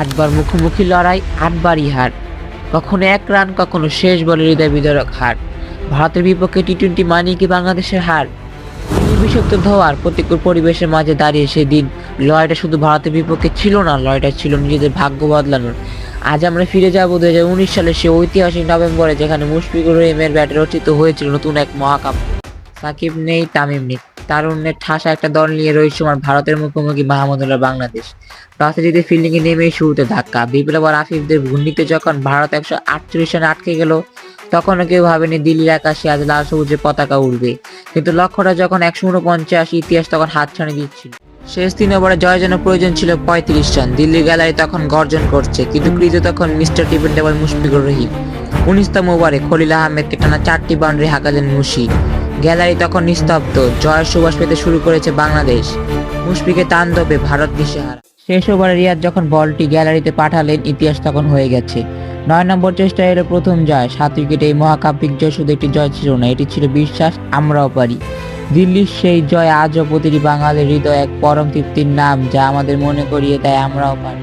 ৮ বার মুখোমুখি লড়াই, ৮ বারই হার। কখনো ১ রান, কখনো শেষ বলে হৃদয় বিদারক হার। ভারতের বিপক্ষে টি-20 মানেই কি বাংলাদেশের হার? বিষাক্ত ধোঁয়ার প্রতিকূল পরিবেশের মাঝে দাঁড়িয়ে সেদিন লড়াইটা শুধু ভারতের বিপক্ষে ছিল না, লড়াইটা ছিল নিজেদের ভাগ্য বদলানোর। আজ আমরা ফিরে যাব ২০১৯ সালের সেই ঐতিহাসিক নভেম্বরে, যেখানে মুশফিকুর রহিমের ব্যাটে রচিত হয়েছিল নতুন এক মহাকাব্য। সাকিব নেই, তামিম নেই, তারুণ্যের ঠাসা একটা দল নিয়ে রোহিত শর্মার ভারতের মুখোমুখি মাহমুদুল্লাহ বাংলাদেশ। টসে জিতে ফিল্ডিংয়ে নেমেই শুরুতে ধাক্কা। বিপ্লব আর আফিফদের ঘূর্ণিতে যখন ভারত ১৪৮ রানে আটকে গেল, তখনও কেউ ভাবেনি দিল্লির আকাশে আজ লাল সবুজের পতাকা উড়বে। কিন্তু লক্ষ্যটা যখন ১৪৯, ইতিহাস তখন হাতছানি দিচ্ছিল। শেষ ৩ ওভারে জয়ের জন্য প্রয়োজন ছিল ৩৫ রান। দিল্লির গ্যালারি তখন গর্জন করছে, কিন্তু ক্রিজে তখন মিস্টার ডিপেন্ডেবল মুশফিকুর রহিম। ১৯তম ওভারে খলিল আহমেদকে টানা ৪টি বাউন্ডারি হাঁকালেন মুশি। গ্যালারি তখন নিস্তব্ধ। জয়ের সুবাস পেতে শুরু করেছে বাংলাদেশ। মুশফিকের তাণ্ডবে ভারত দিশেহারা। শেষ ওভারে রিয়াদ যখন বলটি গ্যালারিতে পাঠালেন, ইতিহাস তখন হয়ে গেছে। ৯ নম্বর চেষ্টায় এলো প্রথম জয়। ৭ উইকেটে এই মহাকাব্যিক জয় শুধু একটি জয় ছিল না, এটি ছিল বিশ্বাস, আমরাও পারি। দিল্লির সেই জয় আজও প্রতিটি বাঙালির হৃদয়ে এক পরম তৃপ্তির নাম, যা আমাদের মনে করিয়ে দেয় আমরাও পারি।